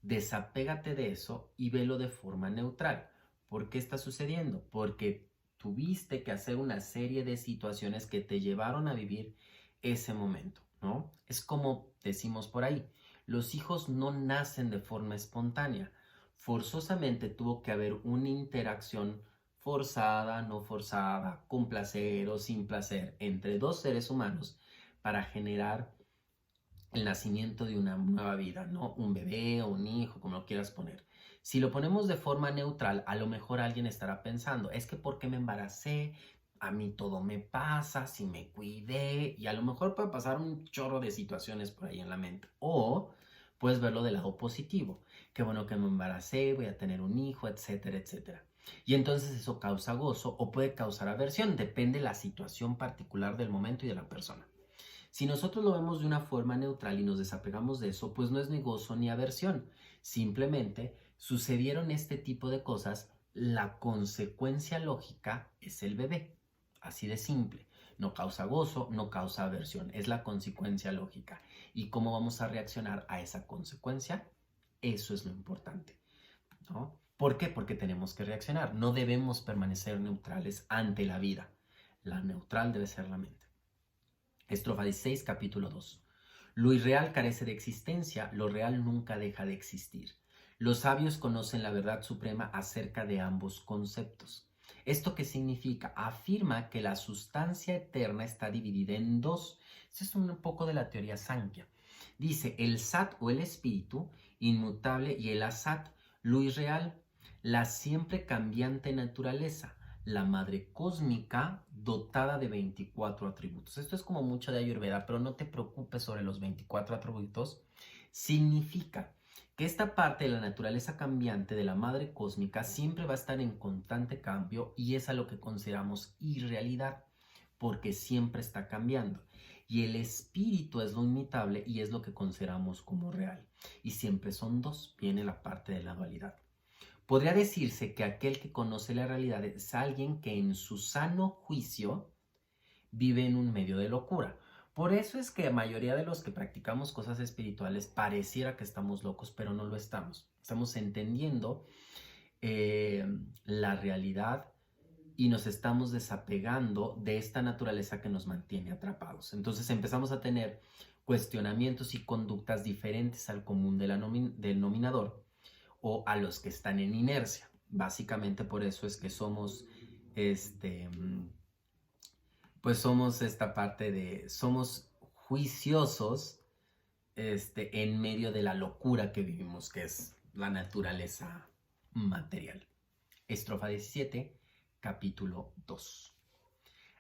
desapégate de eso y velo de forma neutral. ¿Por qué está sucediendo? Porque tuviste que hacer una serie de situaciones que te llevaron a vivir ese momento, ¿no? Es como decimos por ahí, los hijos no nacen de forma espontánea. Forzosamente tuvo que haber una interacción forzada, no forzada, con placer o sin placer, entre dos seres humanos para generar el nacimiento de una nueva vida, ¿no? Un bebé o un hijo, como lo quieras poner. Si lo ponemos de forma neutral, a lo mejor alguien estará pensando, es que ¿por qué me embaracé? A mí todo me pasa, si me cuidé, y a lo mejor puede pasar un chorro de situaciones por ahí en la mente. O puedes verlo del lado positivo. Qué bueno que me embaracé, voy a tener un hijo, etcétera, etcétera. Y entonces eso causa gozo o puede causar aversión, depende de la situación particular del momento y de la persona. Si nosotros lo vemos de una forma neutral y nos desapegamos de eso, pues no es ni gozo ni aversión. Simplemente sucedieron este tipo de cosas, la consecuencia lógica es el bebé. Así de simple. No causa gozo, no causa aversión. Es la consecuencia lógica. ¿Y cómo vamos a reaccionar a esa consecuencia? Eso es lo importante, ¿no? ¿Por qué? Porque tenemos que reaccionar. No debemos permanecer neutrales ante la vida. La neutral debe ser la mente. Estrofa 16, capítulo 2. Lo irreal carece de existencia, lo real nunca deja de existir. Los sabios conocen la verdad suprema acerca de ambos conceptos. ¿Esto qué significa? Afirma que la sustancia eterna está dividida en dos. Esto es un poco de la teoría Sankhya. Dice el Sat o el espíritu inmutable y el Asat, lo irreal, la siempre cambiante naturaleza, la madre cósmica dotada de 24 atributos. Esto es como mucho de Ayurveda, pero no te preocupes sobre los 24 atributos. Significa que esta parte de la naturaleza cambiante de la madre cósmica siempre va a estar en constante cambio y es a lo que consideramos irrealidad, porque siempre está cambiando. Y el espíritu es lo inmutable y es lo que consideramos como real. Y siempre son dos, viene la parte de la dualidad. Podría decirse que aquel que conoce la realidad es alguien que en su sano juicio vive en un medio de locura. Por eso es que la mayoría de los que practicamos cosas espirituales pareciera que estamos locos, pero no lo estamos. Estamos entendiendo la realidad y nos estamos desapegando de esta naturaleza que nos mantiene atrapados. Entonces empezamos a tener cuestionamientos y conductas diferentes al común del denominador o a los que están en inercia. Básicamente por eso es que somos pues somos esta parte de, somos juiciosos en medio de la locura que vivimos, que es la naturaleza material. Estrofa 17, capítulo 2.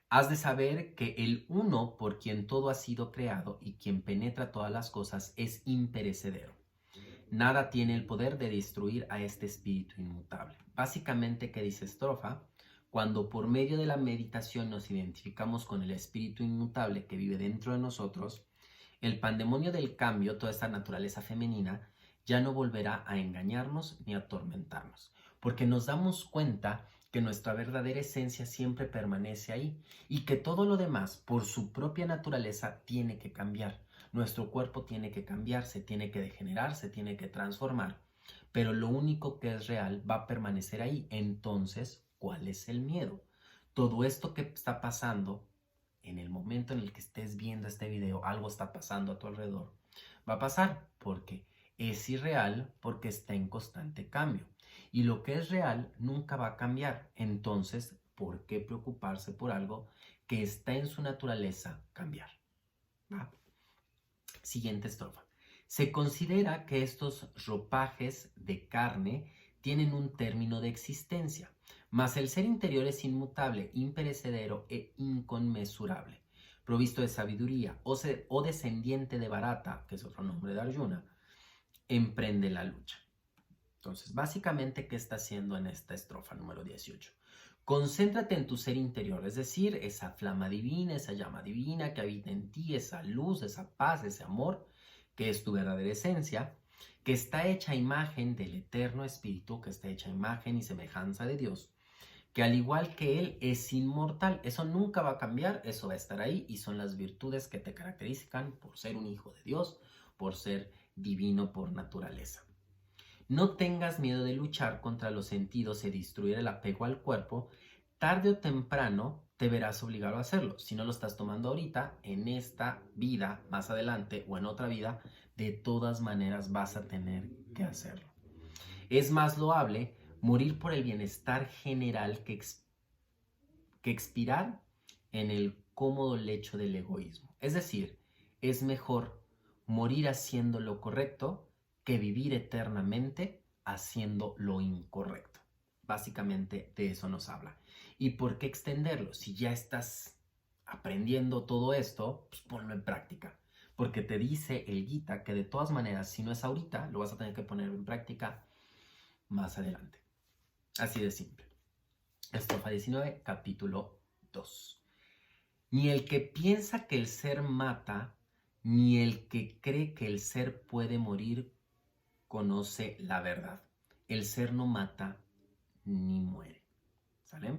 Has de saber que el uno por quien todo ha sido creado y quien penetra todas las cosas es imperecedero. Nada tiene el poder de destruir a este espíritu inmutable. Básicamente, ¿qué dice estrofa? Cuando por medio de la meditación nos identificamos con el espíritu inmutable que vive dentro de nosotros, el pandemonio del cambio, toda esta naturaleza femenina, ya no volverá a engañarnos ni a atormentarnos, porque nos damos cuenta que nuestra verdadera esencia siempre permanece ahí y que todo lo demás, por su propia naturaleza, tiene que cambiar. Nuestro cuerpo tiene que cambiarse, tiene que degenerarse, tiene que transformar, pero lo único que es real va a permanecer ahí. Entonces, ¿cuál es el miedo? Todo esto que está pasando, en el momento en el que estés viendo este video, algo está pasando a tu alrededor, va a pasar porque es irreal, porque está en constante cambio. Y lo que es real nunca va a cambiar. Entonces, ¿por qué preocuparse por algo que está en su naturaleza cambiar? ¿Va? Siguiente estrofa. Se considera que estos ropajes de carne tienen un término de existencia, mas el ser interior es inmutable, imperecedero e inconmensurable, provisto de sabiduría o descendiente de Bharata, que es otro nombre de Arjuna, emprende la lucha. Entonces, básicamente, ¿qué está haciendo en esta estrofa número 18? Concéntrate en tu ser interior, es decir, esa flama divina, esa llama divina que habita en ti, esa luz, esa paz, ese amor, que es tu verdadera esencia, que está hecha a imagen del eterno espíritu, que está hecha a imagen y semejanza de Dios, que al igual que Él es inmortal. Eso nunca va a cambiar, eso va a estar ahí y son las virtudes que te caracterizan por ser un hijo de Dios, por ser divino por naturaleza. No tengas miedo de luchar contra los sentidos y destruir el apego al cuerpo. Tarde o temprano te verás obligado a hacerlo. Si no lo estás tomando ahorita, en esta vida, más adelante o en otra vida, de todas maneras vas a tener que hacerlo. Es más loable morir por el bienestar general que expirar en el cómodo lecho del egoísmo. Es decir, es mejor morir haciendo lo correcto que vivir eternamente haciendo lo incorrecto. Básicamente de eso nos habla. ¿Y por qué extenderlo? Si ya estás aprendiendo todo esto, pues ponlo en práctica. Porque te dice el Gita que de todas maneras, si no es ahorita, lo vas a tener que poner en práctica más adelante. Así de simple. Estrofa 19, capítulo 2. Ni el que piensa que el ser mata, ni el que cree que el ser puede morir, conoce la verdad. El ser no mata ni muere. ¿Sale?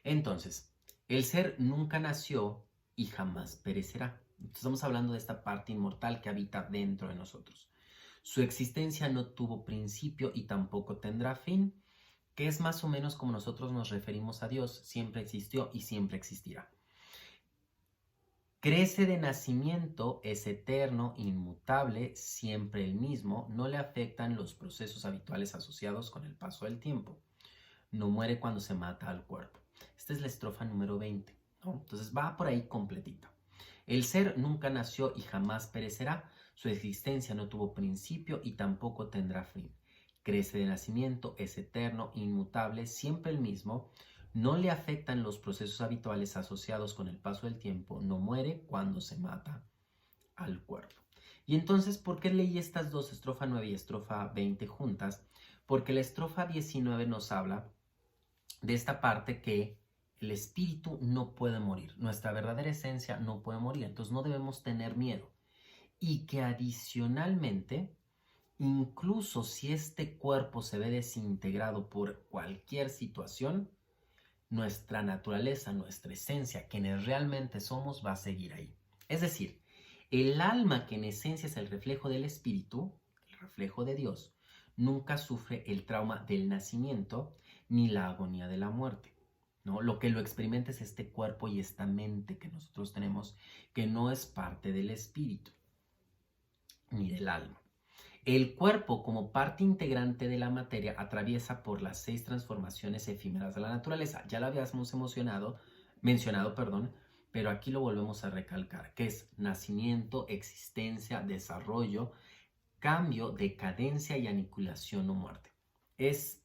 Entonces, el ser nunca nació y jamás perecerá. Estamos hablando de esta parte inmortal que habita dentro de nosotros. Su existencia no tuvo principio y tampoco tendrá fin, que es más o menos como nosotros nos referimos a Dios. Siempre existió y siempre existirá. Crece de nacimiento, es eterno, inmutable, siempre el mismo, no le afectan los procesos habituales asociados con el paso del tiempo. No muere cuando se mata al cuerpo. Esta es la estrofa número 20, ¿no? Entonces va por ahí completita. El ser nunca nació y jamás perecerá. Su existencia no tuvo principio y tampoco tendrá fin. Crece de nacimiento, es eterno, inmutable, siempre el mismo. No le afectan los procesos habituales asociados con el paso del tiempo, no muere cuando se mata al cuerpo. Y entonces, ¿por qué leí estas dos, estrofa 9 y estrofa 20 juntas? Porque la estrofa 19 nos habla de esta parte que el espíritu no puede morir, nuestra verdadera esencia no puede morir, entonces no debemos tener miedo. Y que adicionalmente, incluso si este cuerpo se ve desintegrado por cualquier situación, nuestra naturaleza, nuestra esencia, quienes realmente somos, va a seguir ahí. Es decir, el alma, que en esencia es el reflejo del espíritu, el reflejo de Dios, nunca sufre el trauma del nacimiento ni la agonía de la muerte. ¿no? Lo que lo experimenta es este cuerpo y esta mente que nosotros tenemos, que no es parte del espíritu ni del alma. El cuerpo, como parte integrante de la materia, atraviesa por las 6 transformaciones efímeras de la naturaleza. Ya lo habíamos mencionado, pero aquí lo volvemos a recalcar, que es nacimiento, existencia, desarrollo, cambio, decadencia y aniquilación o muerte. Es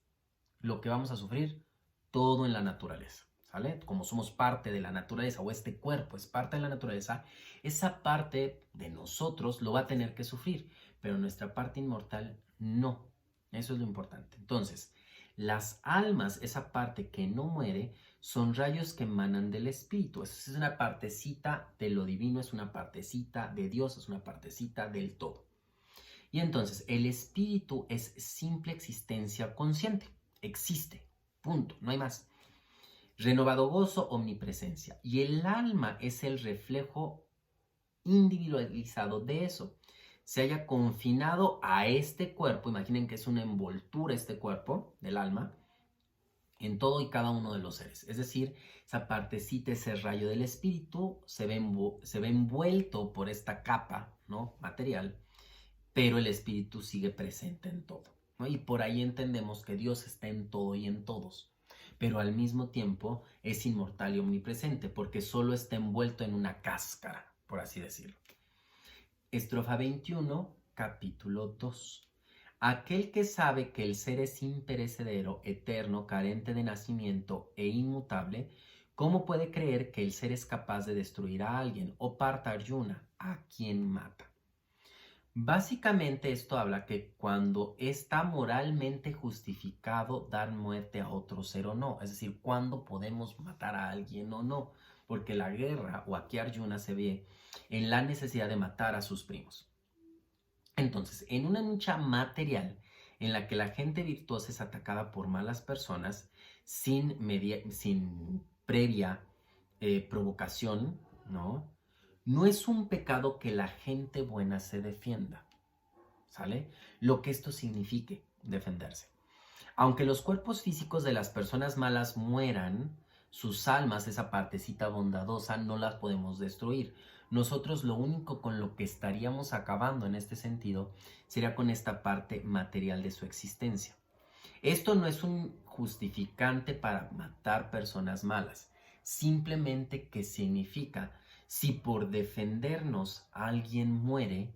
lo que vamos a sufrir todo en la naturaleza, ¿sale? Como somos parte de la naturaleza, o este cuerpo es parte de la naturaleza, esa parte de nosotros lo va a tener que sufrir, pero nuestra parte inmortal no. Eso es lo importante. Entonces, las almas, esa parte que no muere, son rayos que emanan del espíritu. Esa es una partecita de lo divino, es una partecita de Dios, es una partecita del todo. Y entonces, el espíritu es simple existencia consciente. Existe. Punto. No hay más. Renovado gozo, omnipresencia. Y el alma es el reflejo individualizado de eso. Se haya confinado a este cuerpo, imaginen que es una envoltura este cuerpo del alma, en todo y cada uno de los seres. Es decir, esa partecita, ese rayo del espíritu, se ve envuelto por esta capa, ¿no?, material, pero el espíritu sigue presente en todo, ¿no? Y por ahí entendemos que Dios está en todo y en todos, pero al mismo tiempo es inmortal y omnipresente, porque solo está envuelto en una cáscara, por así decirlo. Estrofa 21, capítulo 2. Aquel que sabe que el ser es imperecedero, eterno, carente de nacimiento e inmutable, ¿cómo puede creer que el ser es capaz de destruir a alguien? O Partha Arjuna, ¿a quien mata? Básicamente esto habla que cuando está moralmente justificado dar muerte a otro ser o no, es decir, cuando podemos matar a alguien o no, porque la guerra, o aquí Arjuna se ve en la necesidad de matar a sus primos. Entonces, en una lucha material en la que la gente virtuosa es atacada por malas personas sin previa provocación, ¿no? No es un pecado que la gente buena se defienda, ¿sale? Lo que esto signifique, defenderse. Aunque los cuerpos físicos de las personas malas mueran, sus almas, esa partecita bondadosa, no las podemos destruir. Nosotros lo único con lo que estaríamos acabando en este sentido sería con esta parte material de su existencia. Esto no es un justificante para matar personas malas, simplemente que significa, si por defendernos alguien muere,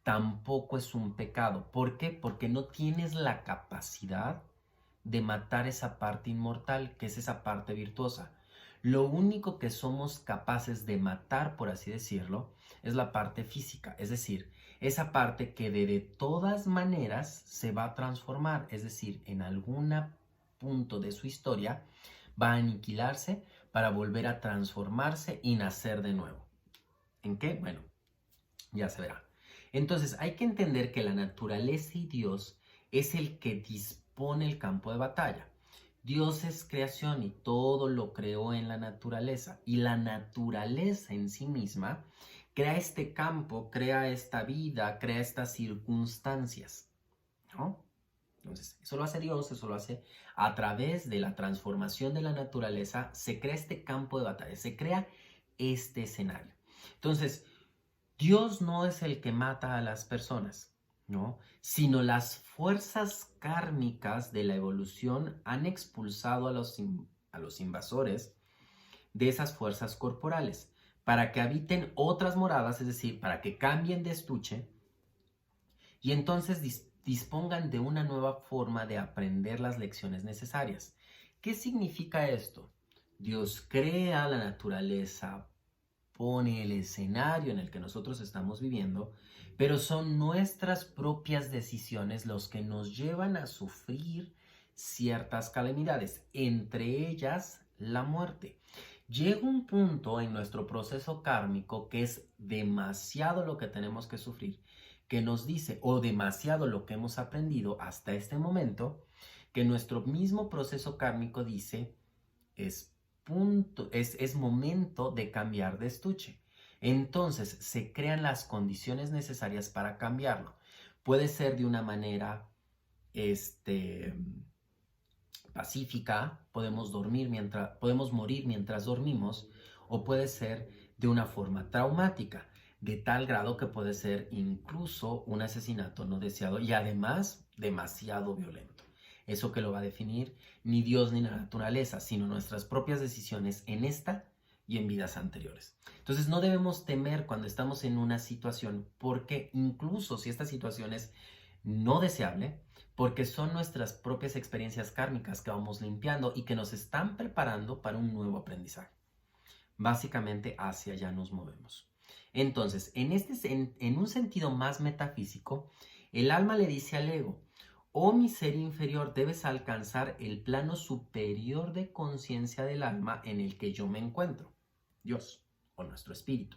tampoco es un pecado. ¿Por qué? Porque no tienes la capacidad de matar esa parte inmortal, que es esa parte virtuosa. Lo único que somos capaces de matar, por así decirlo, es la parte física, es decir, esa parte que de todas maneras se va a transformar, es decir, en algún punto de su historia va a aniquilarse para volver a transformarse y nacer de nuevo. ¿En qué? Bueno, ya se verá. Entonces hay que entender que la naturaleza y Dios es el que dispone el campo de batalla. Dios es creación y todo lo creó en la naturaleza. Y la naturaleza en sí misma crea este campo, crea esta vida, crea estas circunstancias, ¿no? Entonces, eso lo hace Dios, eso lo hace a través de la transformación de la naturaleza, se crea este campo de batalla, se crea este escenario. Entonces, Dios no es el que mata a las personas, ¿no? Sino las fuerzas kármicas de la evolución han expulsado a los invasores de esas fuerzas corporales para que habiten otras moradas, es decir, para que cambien de estuche y entonces dispongan de una nueva forma de aprender las lecciones necesarias. ¿Qué significa esto? Dios crea la naturaleza, pone el escenario en el que nosotros estamos viviendo, pero son nuestras propias decisiones los que nos llevan a sufrir ciertas calamidades, entre ellas la muerte. Llega un punto en nuestro proceso kármico que es demasiado lo que tenemos que sufrir, que nos dice, o demasiado lo que hemos aprendido hasta este momento, que nuestro mismo proceso kármico dice, es momento de cambiar de estuche. Entonces se crean las condiciones necesarias para cambiarlo. Puede ser de una manera pacífica, podemos morir mientras dormimos, o puede ser de una forma traumática, de tal grado que puede ser incluso un asesinato no deseado y además demasiado violento. Eso que lo va a definir ni Dios ni la naturaleza, sino nuestras propias decisiones en esta y en vidas anteriores. Entonces no debemos temer cuando estamos en una situación, porque incluso si esta situación es no deseable, porque son nuestras propias experiencias kármicas que vamos limpiando y que nos están preparando para un nuevo aprendizaje. Básicamente hacia allá nos movemos. Entonces, en un sentido más metafísico, el alma le dice al ego: oh mi ser inferior, debes alcanzar el plano superior de conciencia del alma en el que yo me encuentro, Dios o nuestro espíritu.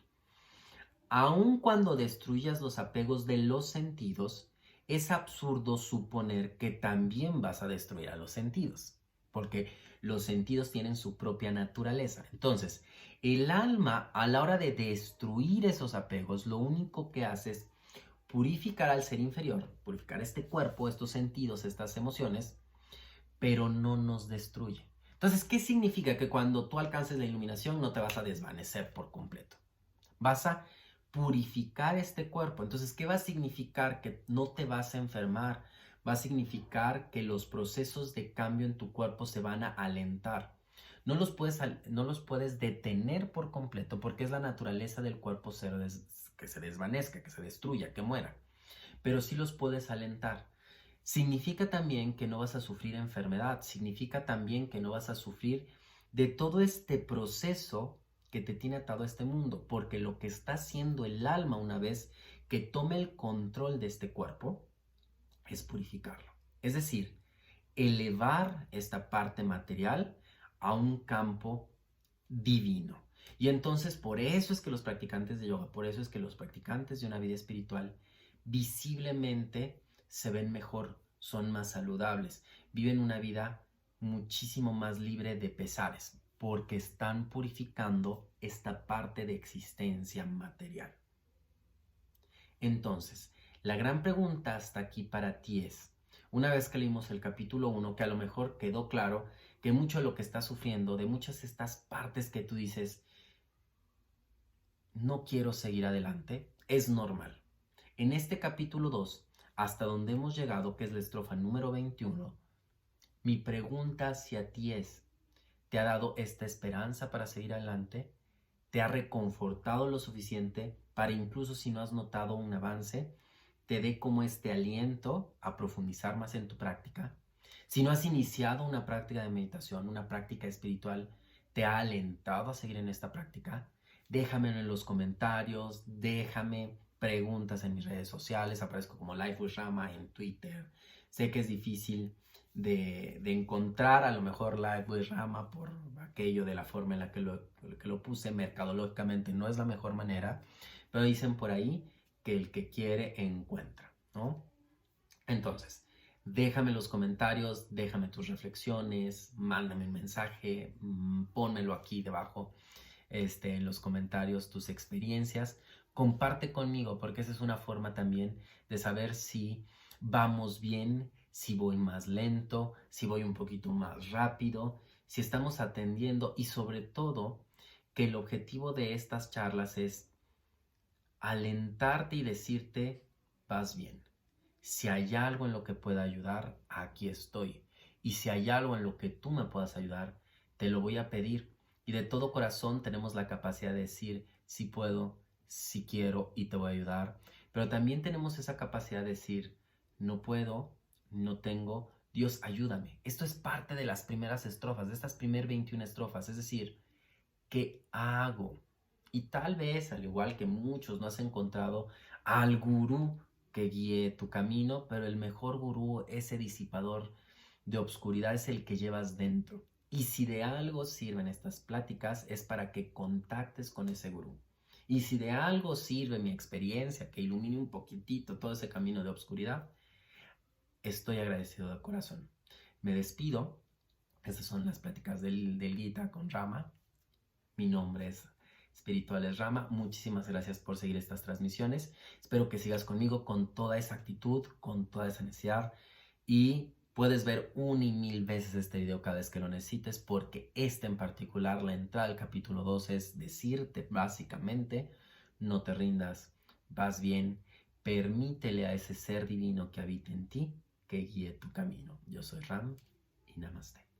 Aun cuando destruyas los apegos de los sentidos, es absurdo suponer que también vas a destruir a los sentidos, porque los sentidos tienen su propia naturaleza. Entonces, el alma, a la hora de destruir esos apegos, lo único que hace es purificar al ser inferior, purificar este cuerpo, estos sentidos, estas emociones, pero no nos destruye. Entonces, ¿qué significa? Que cuando tú alcances la iluminación no te vas a desvanecer por completo. Vas a purificar este cuerpo. Entonces, ¿qué va a significar? Que no te vas a enfermar. Va a significar que los procesos de cambio en tu cuerpo se van a alentar. No los puedes detener por completo, porque es la naturaleza del cuerpo que se desvanezca, que se destruya, que muera. Pero sí los puedes alentar. Significa también que no vas a sufrir enfermedad. Significa también que no vas a sufrir de todo este proceso que te tiene atado a este mundo, porque lo que está haciendo el alma una vez que tome el control de este cuerpo es purificarlo. Es decir, elevar esta parte material a un campo divino. Y entonces por eso es que los practicantes de yoga, por eso es que los practicantes de una vida espiritual visiblemente se ven mejor, son más saludables, viven una vida muchísimo más libre de pesares, porque están purificando esta parte de existencia material. Entonces, la gran pregunta hasta aquí para ti es, una vez que leímos el capítulo 1, que a lo mejor quedó claro que mucho de lo que estás sufriendo, de muchas de estas partes que tú dices, no quiero seguir adelante, es normal. En este capítulo 2, hasta donde hemos llegado, que es la estrofa número 21, mi pregunta hacia ti es, ¿te ha dado esta esperanza para seguir adelante? ¿Te ha reconfortado lo suficiente para, incluso si no has notado un avance, te dé como este aliento a profundizar más en tu práctica? Si no has iniciado una práctica de meditación, una práctica espiritual, ¿te ha alentado a seguir en esta práctica? Déjamelo en los comentarios, déjame preguntas en mis redes sociales, aparezco como Life with Rama en Twitter. Sé que es difícil de encontrar a lo mejor Life with Rama por aquello de la forma en la que lo puse mercadológicamente, no es la mejor manera, pero dicen por ahí que el que quiere encuentra, ¿no? Entonces, déjame los comentarios, déjame tus reflexiones, mándame un mensaje, pónmelo aquí debajo en los comentarios tus experiencias, comparte conmigo, porque esa es una forma también de saber si vamos bien, si voy más lento, si voy un poquito más rápido, si estamos atendiendo, y sobre todo que el objetivo de estas charlas es alentarte y decirte, vas bien. Si hay algo en lo que pueda ayudar, aquí estoy. Y si hay algo en lo que tú me puedas ayudar, te lo voy a pedir. Y de todo corazón tenemos la capacidad de decir, si puedo, si quiero y te voy a ayudar. Pero también tenemos esa capacidad de decir, no puedo, no tengo, Dios ayúdame. Esto es parte de las primeras estrofas, de estas primeras 21 estrofas. Es decir, ¿qué hago? Y tal vez, al igual que muchos, no has encontrado al gurú que guíe tu camino, pero el mejor gurú, ese disipador de obscuridad, es el que llevas dentro. Y si de algo sirven estas pláticas, es para que contactes con ese gurú. Y si de algo sirve mi experiencia, que ilumine un poquitito todo ese camino de obscuridad, estoy agradecido de corazón. Me despido. Estas son las pláticas del Gita con Rama. Mi nombre es Espirituales Rama. Muchísimas gracias por seguir estas transmisiones. Espero que sigas conmigo con toda esa actitud, con toda esa necesidad, y Puedes ver una y mil veces este video cada vez que lo necesites, porque este en particular, la entrada al capítulo 2, es decirte básicamente: no te rindas, vas bien, permítele a ese ser divino que habita en ti que guíe tu camino. Yo soy Ram y Namaste.